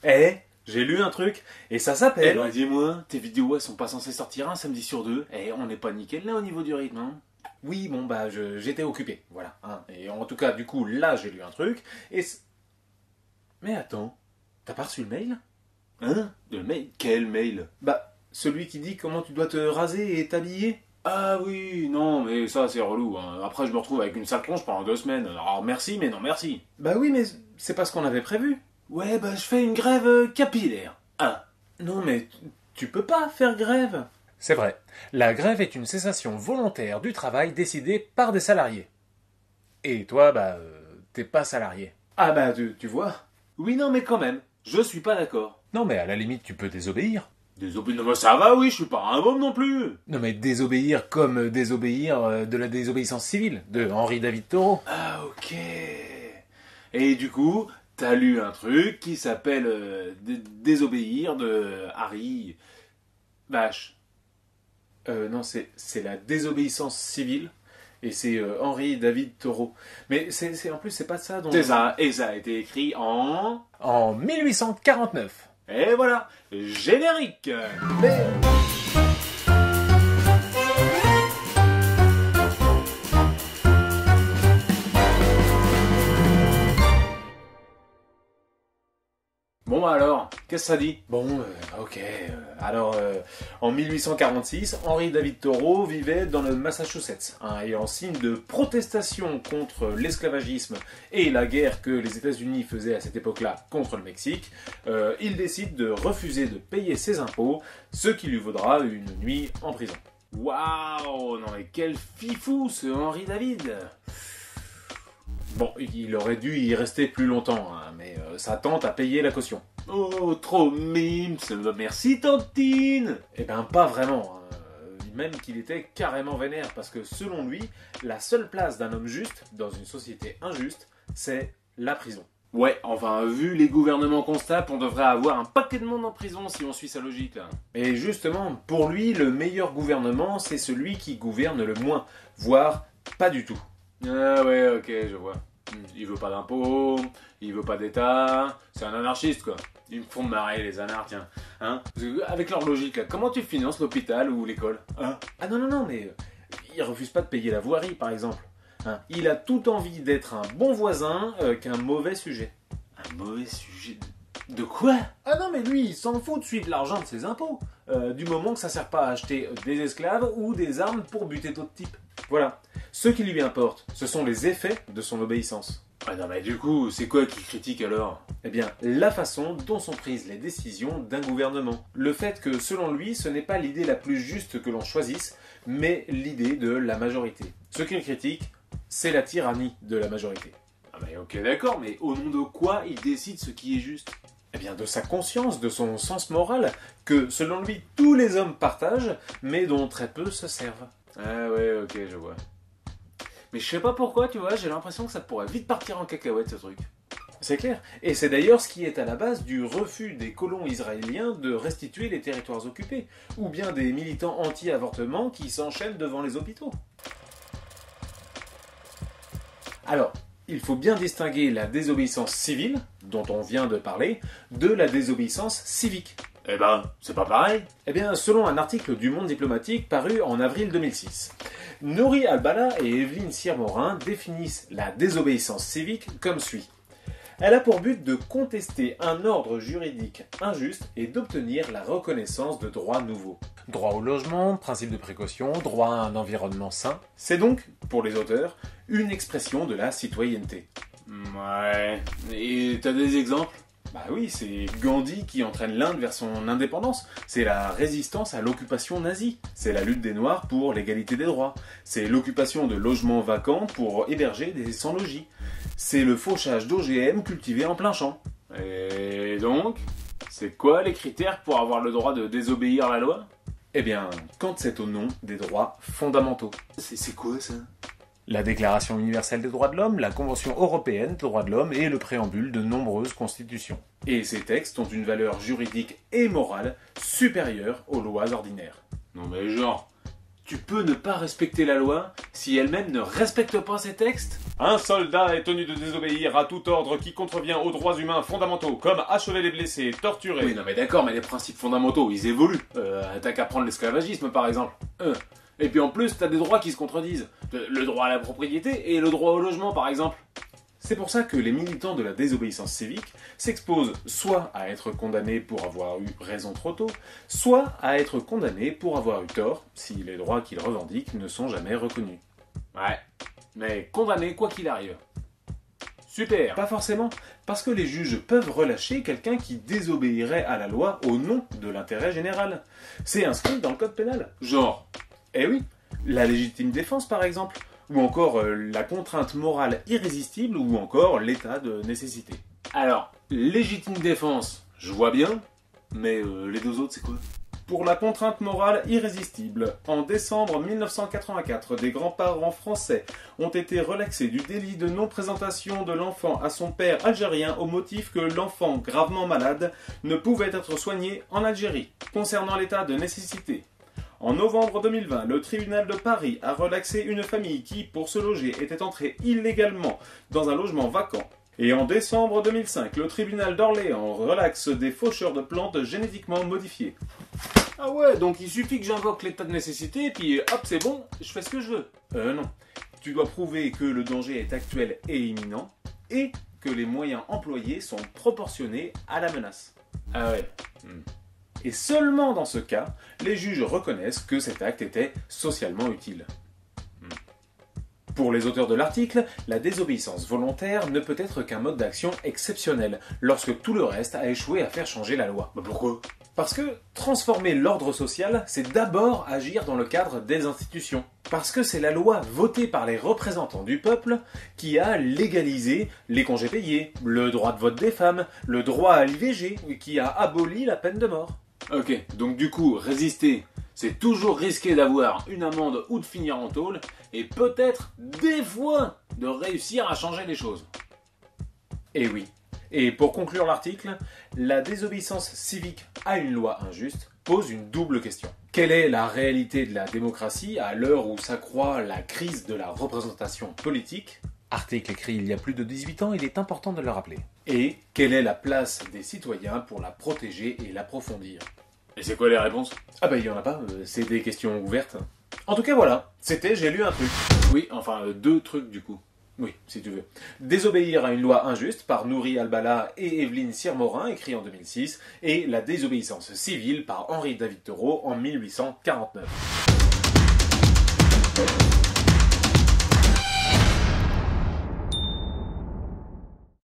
Eh, j'ai lu un truc, et ça Eh s'appelle... ben dis-moi, tes vidéos elles sont pas censées sortir un samedi sur deux. Eh, on n'est pas nickel là au niveau du rythme, hein. Oui, bon bah j'étais occupé, voilà. Hein. Et en tout cas, du coup, là j'ai lu un truc, et... Mais attends, t'as pas reçu le mail? Hein? Le mail? Quel mail? Bah, celui qui dit comment tu dois te raser et t'habiller. Ah oui, non, mais ça c'est relou, hein. Après je me retrouve avec une sale tronche pendant 2 semaines. Alors merci, mais non merci. Bah oui, mais c'est pas ce qu'on avait prévu. Ouais, bah je fais une grève capillaire. Ah. Non mais tu peux pas faire grève. C'est vrai, la grève est une cessation volontaire du travail décidée par des salariés. Et toi, bah, t'es pas salarié. Ah bah tu vois. Oui, non, mais quand même, je suis pas d'accord. Non mais à la limite, tu peux désobéir. Non, mais ça va, oui, je suis pas un môme non plus. Non mais désobéir comme désobéir de la désobéissance civile, de Henri David Thoreau. Ah ok. Et du coup, t'as lu un truc qui s'appelle Désobéir de Harry Vache. Non, c'est la désobéissance civile, et c'est Henri David Thoreau. Mais en plus, c'est pas ça dont... C'est ça, et ça a été écrit en... En 1849. Et voilà, générique. Mais... Bon bah alors, qu'est-ce que ça dit? Bon, ok. Alors, en 1846, Henri David Thoreau vivait dans le Massachusetts, hein, et en signe de protestation contre l'esclavagisme et la guerre que les États-Unis faisaient à cette époque-là contre le Mexique, il décide de refuser de payer ses impôts, ce qui lui vaudra une nuit en prison. Waouh, non mais quel fifou ce Henri David. Bon, il aurait dû y rester plus longtemps, hein, mais sa tante a payé la caution. Oh, trop mimes, merci tantine. Eh ben, pas vraiment. Hein. Même qu'il était carrément vénère, parce que selon lui, la seule place d'un homme juste, dans une société injuste, c'est la prison. Ouais, enfin, vu les gouvernements qu'on se tape, on devrait avoir un paquet de monde en prison si on suit sa logique, là. Et justement, pour lui, le meilleur gouvernement, c'est celui qui gouverne le moins, voire pas du tout. Ah ouais, ok, je vois. Il veut pas d'impôts, il veut pas d'État, c'est un anarchiste quoi. Ils me font marrer les anards, tiens. Hein? Avec leur logique là, comment tu finances l'hôpital ou l'école? Hein? Ah non, mais il refuse pas de payer la voirie par exemple. Hein, il a tout envie d'être un bon voisin qu'un mauvais sujet. Un mauvais sujet de quoi? Ah non mais lui, il s'en fout de suivre l'argent de ses impôts. Du moment que ça sert pas à acheter des esclaves ou des armes pour buter d'autres types. Voilà. Ce qui lui importe, ce sont les effets de son obéissance. Ah non mais du coup, c'est quoi qu'il critique alors? Eh bien, la façon dont sont prises les décisions d'un gouvernement. Le fait que, selon lui, ce n'est pas l'idée la plus juste que l'on choisisse, mais l'idée de la majorité. Ce qu'il critique, c'est la tyrannie de la majorité. Ah bah ok d'accord, mais au nom de quoi il décide ce qui est juste? Eh bien, de sa conscience, de son sens moral, que, selon lui, tous les hommes partagent, mais dont très peu se servent. Ah ouais, ok, je vois. Mais je sais pas pourquoi, tu vois, j'ai l'impression que ça pourrait vite partir en cacahuète ce truc. C'est clair. Et c'est d'ailleurs ce qui est à la base du refus des colons israéliens de restituer les territoires occupés, ou bien des militants anti-avortement qui s'enchaînent devant les hôpitaux. Alors, il faut bien distinguer la désobéissance civile, dont on vient de parler, de la désobéissance civique. Eh ben, c'est pas pareil. Eh bien, selon un article du Monde diplomatique paru en avril 2006, Nouri Albala et Evelyne Cyr-Morin définissent la désobéissance civique comme suit. Elle a pour but de contester un ordre juridique injuste et d'obtenir la reconnaissance de droits nouveaux. Droit au logement, principe de précaution, droit à un environnement sain. C'est donc, pour les auteurs, une expression de la citoyenneté. Ouais. Et t'as des exemples? Bah oui, c'est Gandhi qui entraîne l'Inde vers son indépendance. C'est la résistance à l'occupation nazie. C'est la lutte des Noirs pour l'égalité des droits. C'est l'occupation de logements vacants pour héberger des sans-logis. C'est le fauchage d'OGM cultivés en plein champ. Et donc, c'est quoi les critères pour avoir le droit de désobéir à la loi? Eh bien, quand c'est au nom des droits fondamentaux. C'est quoi ça? La Déclaration universelle des droits de l'homme, la Convention européenne des droits de l'homme et le préambule de nombreuses constitutions. Et ces textes ont une valeur juridique et morale supérieure aux lois ordinaires. Non mais genre, tu peux ne pas respecter la loi si elle-même ne respecte pas ces textes? Un soldat est tenu de désobéir à tout ordre qui contrevient aux droits humains fondamentaux, comme achever les blessés, torturer... Oui, non mais d'accord, mais les principes fondamentaux, ils évoluent. T'as qu'à prendre l'esclavagisme, par exemple. Et puis en plus, t'as des droits qui se contredisent. Le droit à la propriété et le droit au logement, par exemple. C'est pour ça que les militants de la désobéissance civique s'exposent soit à être condamnés pour avoir eu raison trop tôt, soit à être condamnés pour avoir eu tort si les droits qu'ils revendiquent ne sont jamais reconnus. Ouais, mais condamnés quoi qu'il arrive. Super. Pas forcément, parce que les juges peuvent relâcher quelqu'un qui désobéirait à la loi au nom de l'intérêt général. C'est inscrit dans le code pénal. Genre. Eh oui, la légitime défense par exemple, ou encore la contrainte morale irrésistible, ou encore l'état de nécessité. Alors, légitime défense, je vois bien, mais les deux autres c'est quoi? Pour la contrainte morale irrésistible, en décembre 1984, des grands-parents français ont été relaxés du délit de non-présentation de l'enfant à son père algérien au motif que l'enfant gravement malade ne pouvait être soigné en Algérie. Concernant l'état de nécessité, en novembre 2020, le tribunal de Paris a relaxé une famille qui, pour se loger, était entrée illégalement dans un logement vacant. Et en décembre 2005, le tribunal d'Orléans relaxe des faucheurs de plantes génétiquement modifiées. Ah ouais, donc il suffit que j'invoque l'état de nécessité, et puis hop, c'est bon, je fais ce que je veux. Non. Tu dois prouver que le danger est actuel et imminent, et que les moyens employés sont proportionnés à la menace. Ah ouais. Et seulement dans ce cas, les juges reconnaissent que cet acte était socialement utile. Pour les auteurs de l'article, la désobéissance volontaire ne peut être qu'un mode d'action exceptionnel, lorsque tout le reste a échoué à faire changer la loi. Bah pourquoi? Parce que transformer l'ordre social, c'est d'abord agir dans le cadre des institutions. Parce que c'est la loi votée par les représentants du peuple qui a légalisé les congés payés, le droit de vote des femmes, le droit à l'IVG, qui a aboli la peine de mort. Ok, donc du coup, résister, c'est toujours risquer d'avoir une amende ou de finir en tôle, et peut-être, des fois, de réussir à changer les choses. Et oui. Et pour conclure l'article, la désobéissance civique à une loi injuste pose une double question. Quelle est la réalité de la démocratie à l'heure où s'accroît la crise de la représentation politique ? Article écrit il y a plus de 18 ans, il est important de le rappeler. Et quelle est la place des citoyens pour la protéger et l'approfondir ? Et c'est quoi les réponses? Ah bah il y en a pas, c'est des questions ouvertes. En tout cas voilà, c'était J'ai lu un truc. Oui, enfin deux trucs du coup. Oui, si tu veux. Désobéir à une loi injuste par Nouri Al-Bala et Evelyne Sirmorin, écrit en 2006, et La désobéissance civile par Henri David Thoreau en 1849.